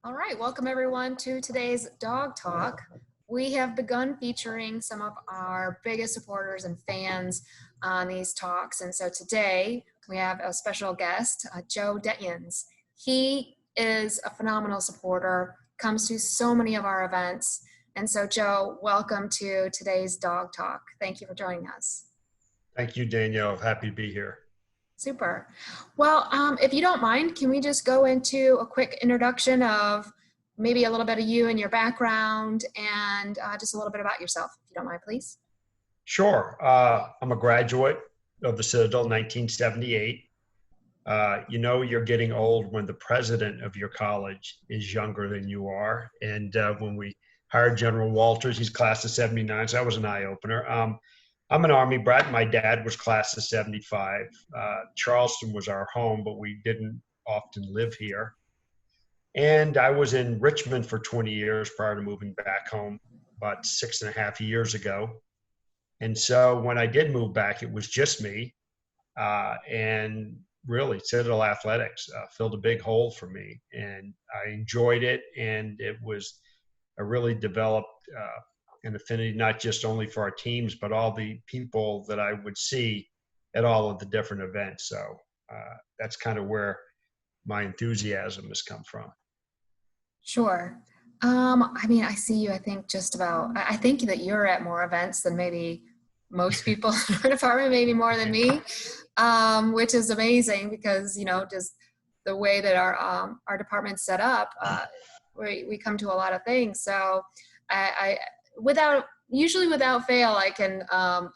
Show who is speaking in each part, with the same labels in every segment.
Speaker 1: All right, welcome everyone to today's Dog Talk. We have begun featuring some of our biggest supporters and fans on these talks. And so today we have a special guest, Joe Detyens. He is a phenomenal supporter, comes to so many of our events. And so Joe, welcome to today's Dog Talk. Thank you for joining us.
Speaker 2: Thank you, Danielle. Happy to be here.
Speaker 1: Super. Well, if you don't mind, can we just go into a quick introduction of maybe a little bit of you and your background and just a little bit about yourself, if you don't mind, please?
Speaker 2: Sure. I'm a graduate of the Citadel, 1978. You're getting old when the president of your college is younger than you are. And when we hired General Walters, he's class of 79, so that was an eye-opener. I'm an Army brat. My dad was class of 75. Charleston was our home, but we didn't often live here. And I was in Richmond for 20 years prior to moving back home about 6.5 years ago. And so when I did move back, it was just me. And really, Citadel Athletics filled a big hole for me. And I enjoyed it. And I really developed an affinity, not just only for our teams, but all the people that I would see at all of the different events. So that's kind of where my enthusiasm has come from.
Speaker 1: Sure. I see you, I think I think that you're at more events than maybe most people in our department, maybe more than me, which is amazing because, just the way that our department's set up, we come to a lot of things. So usually without fail, I can,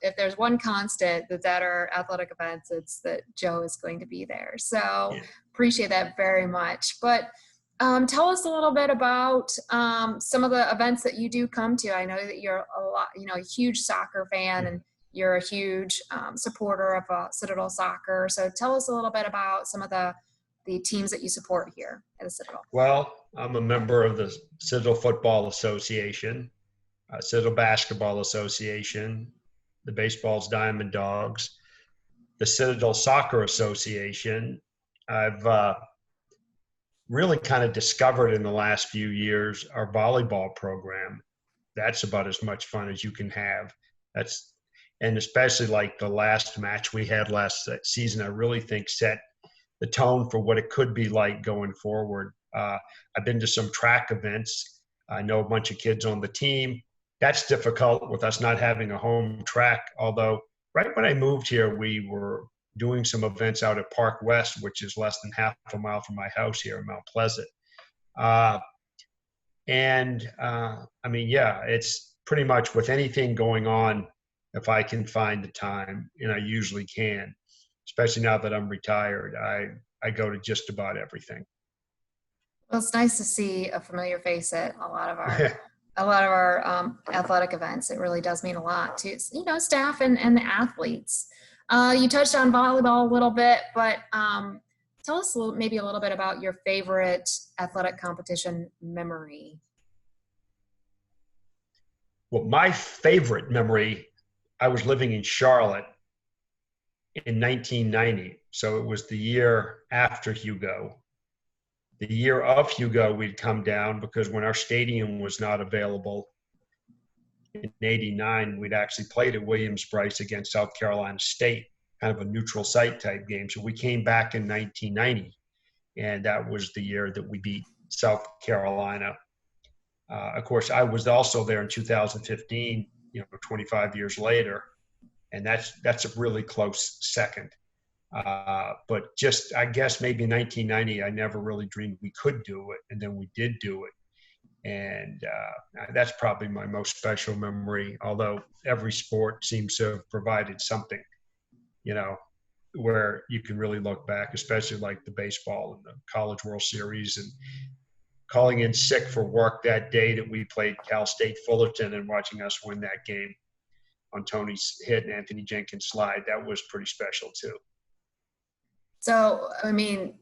Speaker 1: if there's one constant that's at our athletic events, it's that Joe is going to be there. So appreciate that very much. But tell us a little bit about some of the events that you do come to. I know that you're a huge soccer fan and you're a huge supporter of Citadel soccer. So tell us a little bit about some of the teams that you support here at the Citadel.
Speaker 2: Well, I'm a member of the Citadel Football Association, Citadel Basketball Association, the baseball's Diamond Dogs, the Citadel Soccer Association. I've really kind of discovered in the last few years our volleyball program. That's about as much fun as you can have. And especially like the last match we had last season, I really think set the tone for what it could be like going forward. I've been to some track events. I know a bunch of kids on the team. That's difficult with us not having a home track. Although right when I moved here, we were doing some events out at Park West, which is less than half a mile from my house here in Mount Pleasant. It's pretty much with anything going on, if I can find the time, and I usually can, especially now that I'm retired, I go to just about everything.
Speaker 1: Well, it's nice to see a familiar face at a lot of our athletic events. It really does mean a lot to staff and the athletes. You touched on volleyball a little bit, but tell us maybe a little bit about your favorite athletic competition memory.
Speaker 2: Well, my favorite memory, I was living in Charlotte in 1990. So it was the year after Hugo. The year of Hugo, we'd come down because when our stadium was not available in 89, we'd actually played at Williams-Brice against South Carolina State, kind of a neutral site type game. So we came back in 1990, and that was the year that we beat South Carolina. Of course, I was also there in 2015, 25 years later, and that's a really close second. But just, I guess maybe in 1990, I never really dreamed we could do it, and then we did do it. And that's probably my most special memory, although every sport seems to have provided something, where you can really look back, especially like the baseball and the College World Series, and calling in sick for work that day that we played Cal State Fullerton and watching us win that game on Tony's hit and Anthony Jenkins' slide. That was pretty special too.
Speaker 1: So,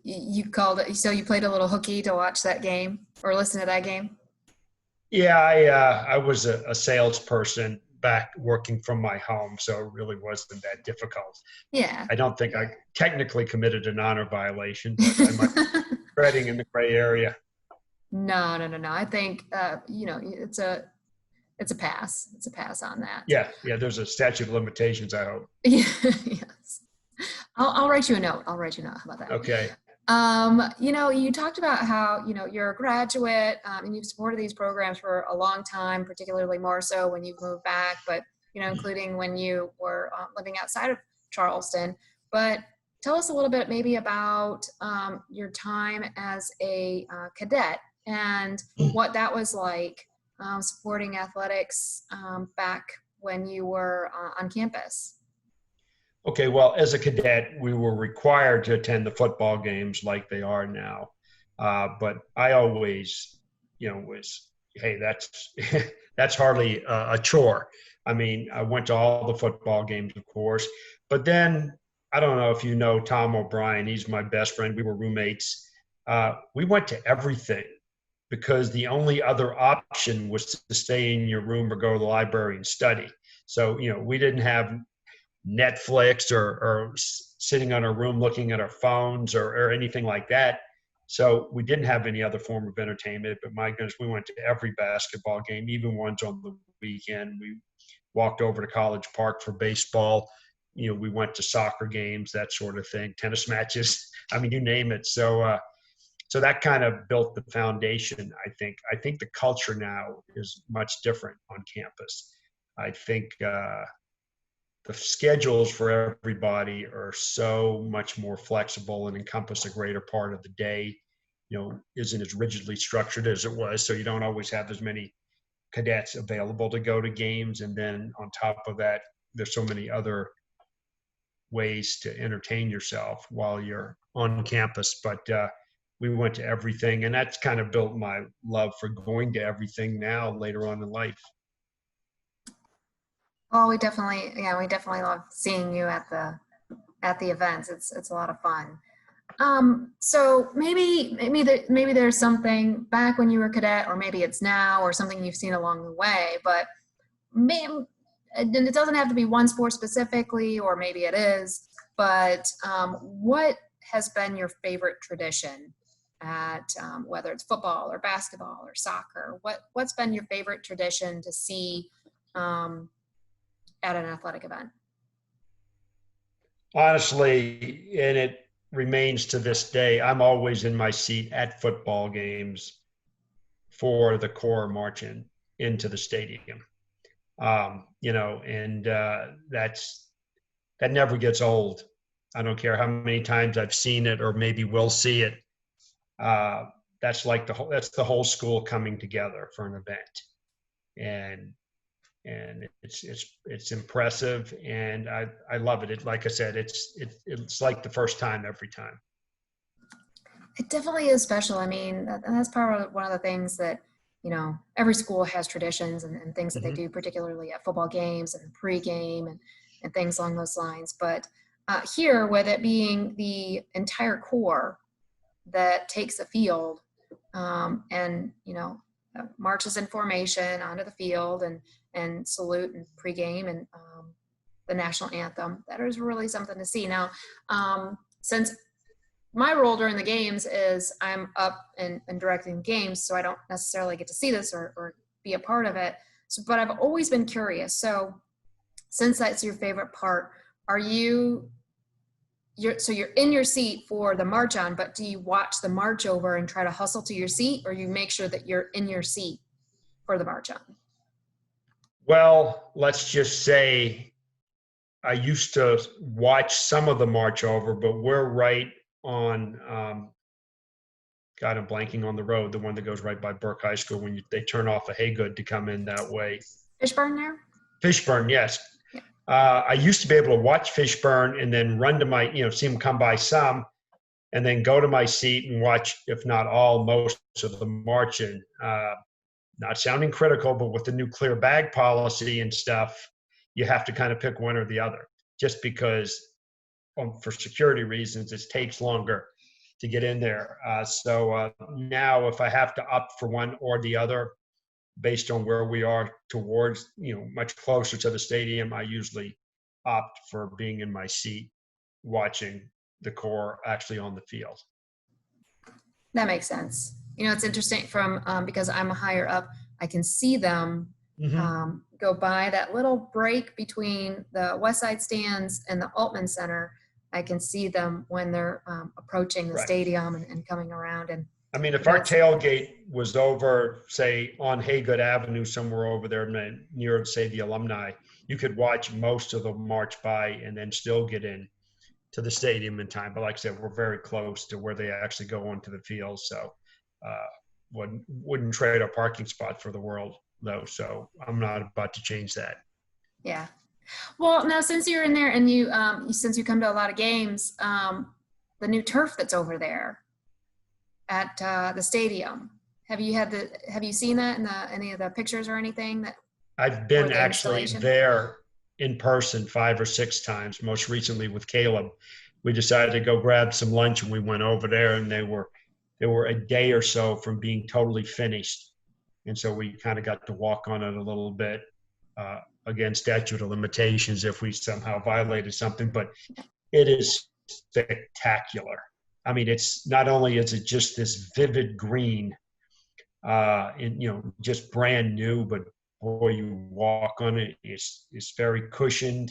Speaker 1: you called it, so you played a little hooky to watch that game or listen to that game?
Speaker 2: Yeah, I was a salesperson back working from my home, so it really wasn't that difficult.
Speaker 1: Yeah.
Speaker 2: I don't think I technically committed an honor violation, but I might be treading in the gray area.
Speaker 1: No, no, no, no. I think, it's a pass. It's a pass on that.
Speaker 2: Yeah, yeah. There's a statute of limitations, I hope.
Speaker 1: Yeah, yes. I'll write you a note. I'll write you a note. How about that?
Speaker 2: Okay.
Speaker 1: You talked about how, you're a graduate, and you've supported these programs for a long time, particularly more so when you've moved back, but, including when you were living outside of Charleston. But tell us a little bit maybe about your time as a cadet and what that was like, supporting athletics back when you were on campus.
Speaker 2: Okay, well, as a cadet, we were required to attend the football games like they are now. But I always, was, hey, that's that's hardly a chore. I mean, I went to all the football games, of course, but then I don't know if you know Tom O'Brien. He's my best friend. We were roommates. We went to everything because the only other option was to stay in your room or go to the library and study. So, we didn't have Netflix or sitting on our room looking at our phones or anything like that. So we didn't have any other form of entertainment. But my goodness, we went to every basketball game, even ones on the weekend. We walked over to College Park for baseball. We went to soccer games, that sort of thing, tennis matches. I mean, you name it. So that kind of built the foundation. I think. I think the culture now is much different on campus. I think the schedules for everybody are so much more flexible and encompass a greater part of the day. Isn't as rigidly structured as it was. So you don't always have as many cadets available to go to games. And then on top of that, there's so many other ways to entertain yourself while you're on campus. But we went to everything, and that's kind of built my love for going to everything now later on in life.
Speaker 1: Oh, we definitely love seeing you at the events. It's a lot of fun. So maybe there's something back when you were a cadet, or maybe it's now, or something you've seen along the way. But maybe, and it doesn't have to be one sport specifically, or maybe it is. But what has been your favorite tradition at whether it's football or basketball or soccer? What's been your favorite tradition to see at an athletic event?
Speaker 2: Honestly, and it remains to this day, I'm always in my seat at football games for the corps marching into the stadium. And that never gets old. I don't care how many times I've seen it or maybe will see it. That's like that's the whole school coming together for an event. And it's impressive, and I love it. Like I said, it's like the first time every time.
Speaker 1: It definitely is special. I mean, that's part of one of the things that, every school has traditions and things that they do, particularly at football games and pregame and things along those lines. But here, with it being the entire corps that takes the field and, marches in formation onto the field and salute and pregame and the national anthem, that is really something to see. Now, since my role during the games is I'm up and directing games, so I don't necessarily get to see this or be a part of it. So, but I've always been curious. So since that's your favorite part, you're in your seat for the march on, but do you watch the march over and try to hustle to your seat, or you make sure that you're in your seat for the march on?
Speaker 2: Well, let's just say I used to watch some of the march over, but we're right on, God, I'm blanking on the road, the one that goes right by Burke High School when they turn off a Haygood to come in that way.
Speaker 1: Fishburne there?
Speaker 2: Fishburne, yes.
Speaker 1: Yeah.
Speaker 2: I used to be able to watch Fishburne and then run to my, see him come by some, and then go to my seat and watch, if not all, most of the marching. Not sounding critical, but with the new clear bag policy and stuff, you have to kind of pick one or the other, just because for security reasons, it takes longer to get in there. So now if I have to opt for one or the other, based on where we are towards, much closer to the stadium, I usually opt for being in my seat, watching the corps actually on the field.
Speaker 1: That makes sense. You know, it's interesting from because I'm higher up, I can see them
Speaker 2: Hmm.
Speaker 1: go by that little break between the West Side stands and the Altman Center. I can see them when they're approaching the
Speaker 2: Right.
Speaker 1: stadium and coming around. And
Speaker 2: I mean, if our
Speaker 1: that's,
Speaker 2: tailgate was over, say, on Haygood Avenue, somewhere over there near, say, the alumni, you could watch most of them march by and then still get in to the stadium in time. But like I said, we're very close to where they actually go onto the field. So uh, wouldn't trade our parking spot for the world, though. So I'm not about to change that.
Speaker 1: yeah. Well, now since you're in there and since you come to a lot of games, the new turf that's over there at the stadium, have you seen that in any of the pictures or anything that,
Speaker 2: I've
Speaker 1: or
Speaker 2: been
Speaker 1: the
Speaker 2: actually
Speaker 1: installation?
Speaker 2: there in person 5 or 6 times, most recently with Caleb. We decided to go grab some lunch and we went over there and they were a day or so from being totally finished. And so we kind of got to walk on it a little bit. Again, statute of limitations if we somehow violated something, but it is spectacular. I mean, it's not only is it just this vivid green, and just brand new, but boy, you walk on it, it's very cushioned.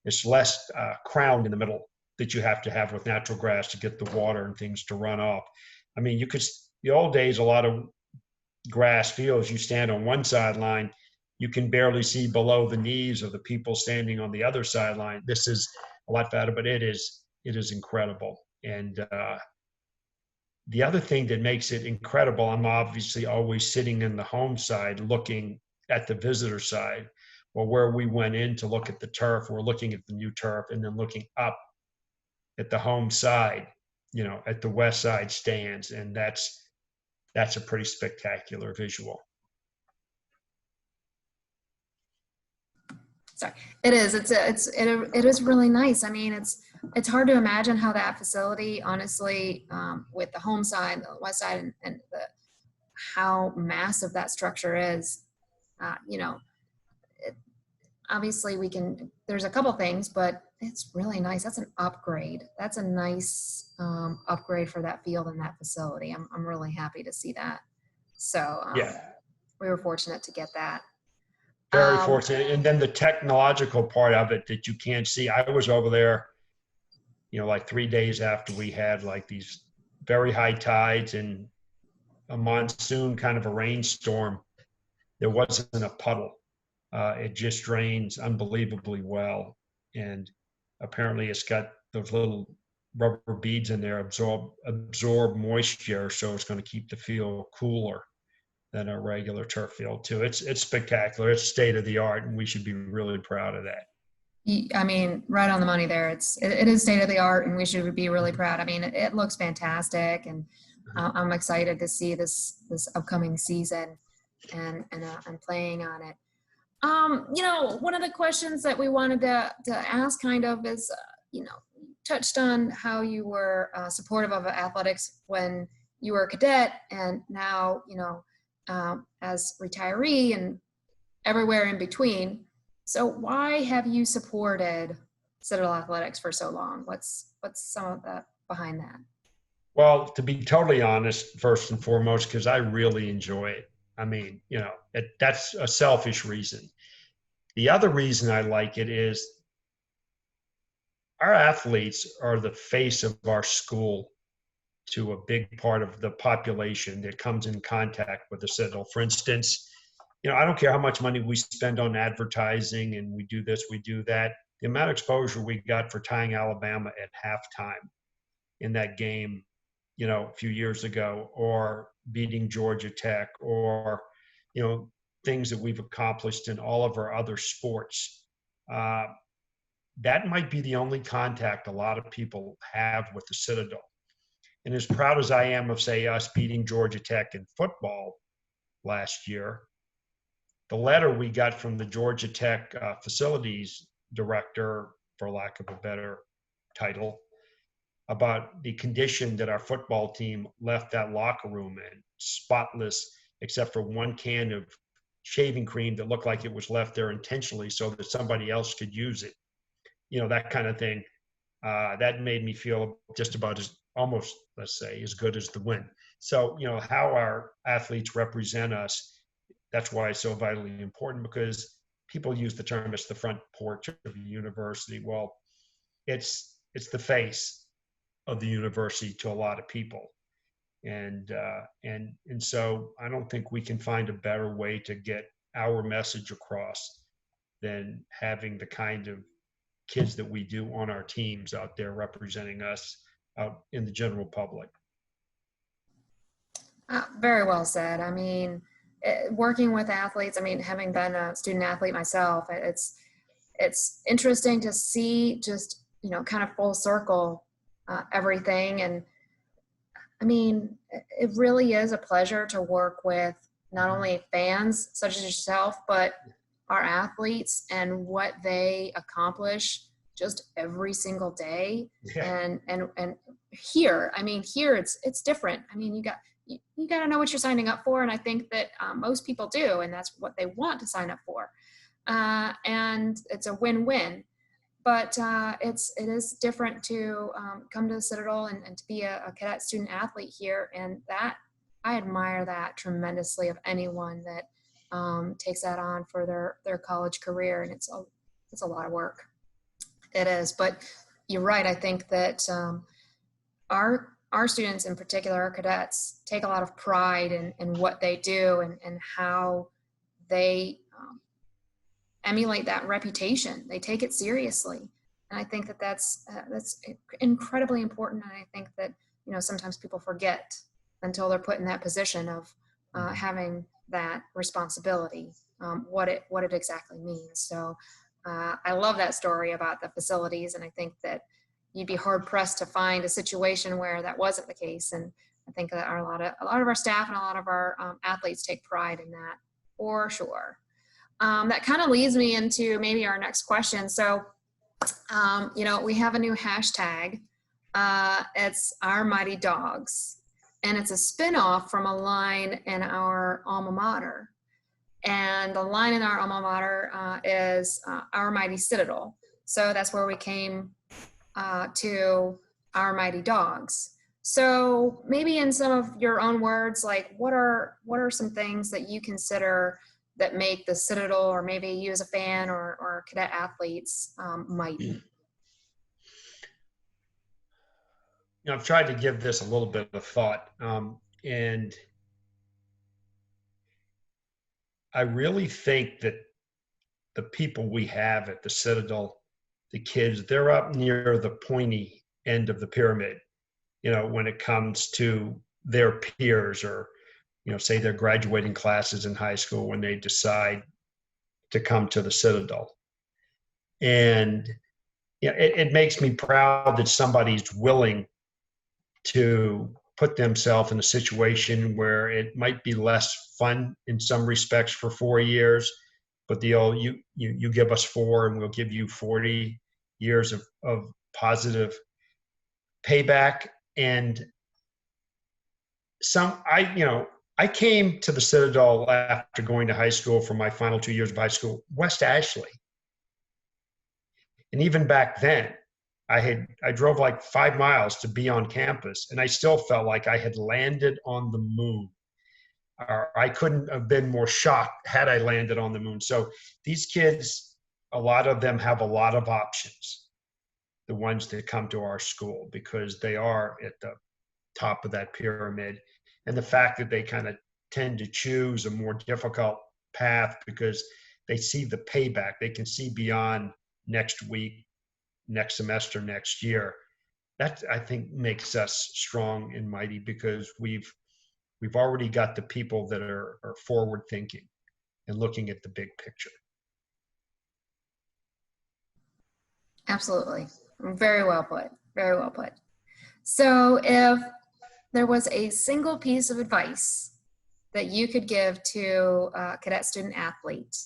Speaker 2: It's less crowned in the middle that you have to have with natural grass to get the water and things to run off. I mean, the old days, a lot of grass fields, you stand on one sideline, you can barely see below the knees of the people standing on the other sideline. This is a lot better, but it is incredible. And the other thing that makes it incredible, I'm obviously always sitting in the home side looking at the visitor side. Well, where we went in to look at the turf, we're looking at the new turf and then looking up at the home side, at the west side stands. And that's a pretty spectacular visual.
Speaker 1: Sorry, it is. It is really nice. I mean, it's hard to imagine how that facility, honestly, with the home side, the west side, and how massive that structure is. You know, it, obviously there's a couple things, but it's really nice. That's an upgrade. That's a nice upgrade for that field and that facility. I'm really happy to see that. So
Speaker 2: Yeah,
Speaker 1: we were fortunate to get that.
Speaker 2: very
Speaker 1: Um,
Speaker 2: fortunate. And then the technological part of it that you can't see. I was over there, like 3 days after we had like these very high tides and a monsoon kind of a rainstorm. There wasn't a puddle. It just drains unbelievably well. And apparently it's got those little rubber beads in there absorb moisture, so it's going to keep the field cooler than a regular turf field too. It's spectacular. It's state of the art, and we should be really proud of that.
Speaker 1: I mean, right on the money there. It is state of the art, and we should be really proud. I mean, it looks fantastic, and I'm excited to see this upcoming season and playing on it. One of the questions that we wanted to ask kind of is, touched on how you were supportive of athletics when you were a cadet, and now as retiree and everywhere in between. So why have you supported Citadel Athletics for so long? What's some of that behind that?
Speaker 2: Well, to be totally honest, first and foremost, because I really enjoy it. I mean, that's a selfish reason. The other reason I like it is our athletes are the face of our school to a big part of the population that comes in contact with the Citadel. For instance, I don't care how much money we spend on advertising and we do this, we do that. The amount of exposure we got for tying Alabama at halftime in that game, a few years ago, or beating Georgia Tech, or, things that we've accomplished in all of our other sports. That might be the only contact a lot of people have with the Citadel. And as proud as I am of, say, us beating Georgia Tech in football last year, the letter we got from the Georgia Tech facilities director, for lack of a better title, about the condition that our football team left that locker room in, spotless, except for one can of shaving cream that looked like it was left there intentionally so that somebody else could use it. That kind of thing. That made me feel just about as almost, let's say, as good as the win. So, how our athletes represent us, that's why it's so vitally important, because people use the term, it's the front porch of the university. Well, it's the face of the university to a lot of people. And so I don't think we can find a better way to get our message across than having the kind of kids that we do on our teams out there representing us out in the general public.
Speaker 1: Very well said. I mean, working with athletes, I mean, having been a student athlete myself, it's interesting to see just, kind of full circle everything. And I mean, it really is a pleasure to work with not only fans such as yourself, but our athletes and what they accomplish just every single day.
Speaker 2: Yeah.
Speaker 1: And here, I mean, here it's different. I mean, you got to know what you're signing up for, and I think that most people do, and that's what they want to sign up for. And it's a win-win. But it is different to come to the Citadel and to be a cadet student athlete here, and that I admire that tremendously of anyone that takes that on for their college career, and it's a lot of work. It is, but you're right. I think that our students in particular, our cadets, take a lot of pride in what they do and how they emulate that reputation. They take it seriously. And I think that that's incredibly important. And I think that, sometimes people forget until they're put in that position of having that responsibility, what it exactly means. So I love that story about the facilities. And I think that you'd be hard pressed to find a situation where that wasn't the case. And I think that a lot of our staff and a lot of our athletes take pride in that, for sure. That kind of leads me into maybe our next question. So, we have a new hashtag. It's Our Mighty Dogs, and it's a spinoff from a line in our alma mater. And the line in our alma mater is Our Mighty Citadel. So that's where we came to Our Mighty Dogs. So maybe in some of your own words, like what are some things that you consider that make the Citadel, or maybe you as a fan or cadet athletes, mighty?
Speaker 2: I've tried to give this a little bit of thought, and I really think that the people we have at the Citadel, the kids, they're up near the pointy end of the pyramid, when it comes to their peers, or say their graduating classes in high school when they decide to come to the Citadel. And it makes me proud that somebody's willing to put themselves in a situation where it might be less fun in some respects for 4 years, but you give us 4 and we'll give you 40 years of positive payback. And I came to the Citadel after going to high school for my final 2 years of high school, West Ashley. And even back then, I drove like 5 miles to be on campus, and I still felt like I had landed on the moon. Or I couldn't have been more shocked had I landed on the moon. So these kids, a lot of them have a lot of options, the ones that come to our school, because they are at the top of that pyramid. And the fact that they kind of tend to choose a more difficult path because they see the payback, they can see beyond next week, next semester, next year. That, I think, makes us strong and mighty, because we've already got the people that are forward thinking and looking at the big picture.
Speaker 1: Absolutely. Very well put. Very well put. So if there was a single piece of advice that you could give to a cadet student athlete,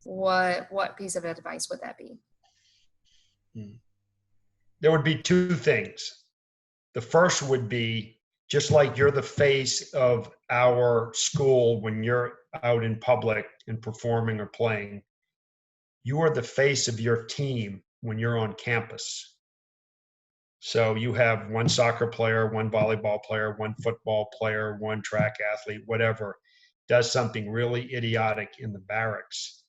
Speaker 1: what piece of advice would that be?
Speaker 2: There would be 2 things. The first would be, just like you're the face of our school when you're out in public and performing or playing, you are the face of your team when you're on campus. So you have one soccer player, one volleyball player, one football player, one track athlete, whatever, does something really idiotic in the barracks.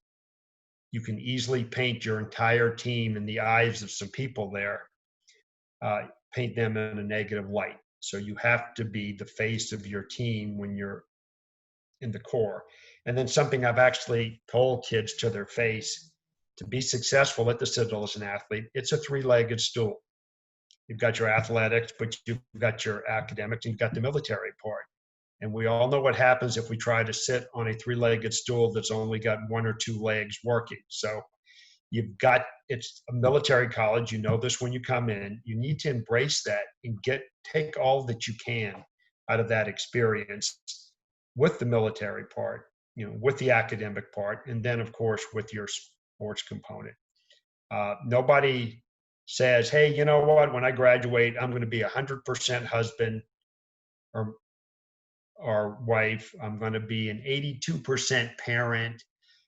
Speaker 2: You can easily paint your entire team in the eyes of some people there, paint them in a negative light. So you have to be the face of your team when you're in the core. And then something I've actually told kids to their face: to be successful at the Citadel as an athlete, it's a three-legged stool. You've got your athletics, but you've got your academics, and you've got the military part. And we all know what happens if we try to sit on a three-legged stool that's only got one or two legs working. So it's a military college. You know this when you come in. You need to embrace that and take all that you can out of that experience with the military part, with the academic part, and then of course with your sports component. Nobody says, hey, you know what, when I graduate, I'm going to be 100% husband or wife. I'm going to be an 82% parent.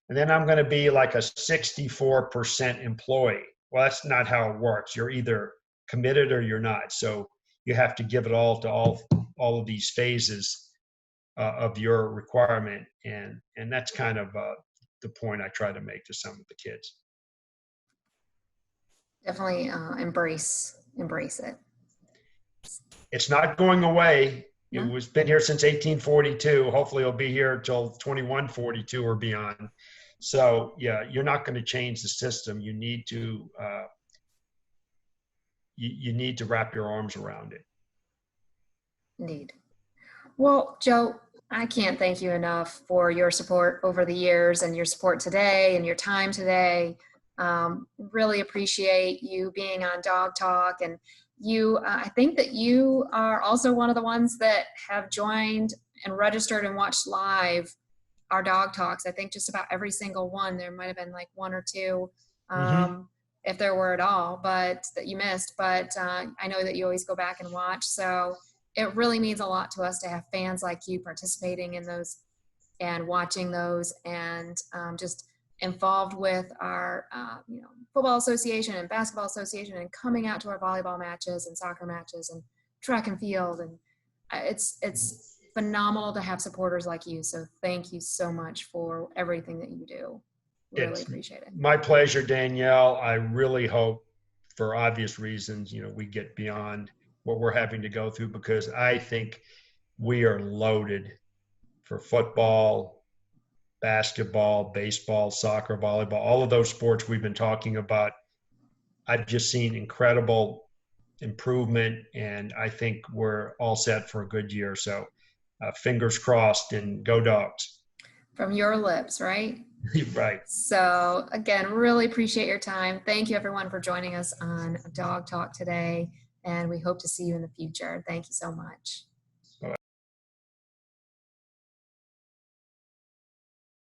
Speaker 2: And then I'm going to be like a 64% employee. Well, that's not how it works. You're either committed or you're not. So you have to give it all to all of these phases of your requirement. And that's kind of the point I try to make to some of the kids.
Speaker 1: Definitely embrace it.
Speaker 2: It's not going away. It
Speaker 1: No?
Speaker 2: was been here since 1842. Hopefully it'll be here until 2142 or beyond. So yeah, you're not going to change the system. You need to you need to wrap your arms around it.
Speaker 1: Indeed. Well, Joe, I can't thank you enough for your support over the years and your support today and your time today. Really appreciate you being on Dog Talk, and I think that you are also one of the ones that have joined and registered and watched live our Dog Talks. I think just about every single one. There might have been like one or two, if there were at all, but that you missed. But I know that you always go back and watch. So it really means a lot to us to have fans like you participating in those and watching those, and just involved with our football association and basketball association, and coming out to our volleyball matches and soccer matches and track and field. And it's phenomenal to have supporters like you. So thank you so much for everything that you do. Really appreciate it.
Speaker 2: My pleasure, Danielle. I really hope, for obvious reasons, we get beyond what we're having to go through, because I think we are loaded for football, basketball, baseball, soccer, volleyball, all of those sports we've been talking about. I've just seen incredible improvement, and I think we're all set for a good year. So fingers crossed, and go Dogs.
Speaker 1: From your lips, right?
Speaker 2: Right.
Speaker 1: So again, really appreciate your time. Thank you everyone for joining us on Dog Talk today, and we hope to see you in the future. Thank you so much.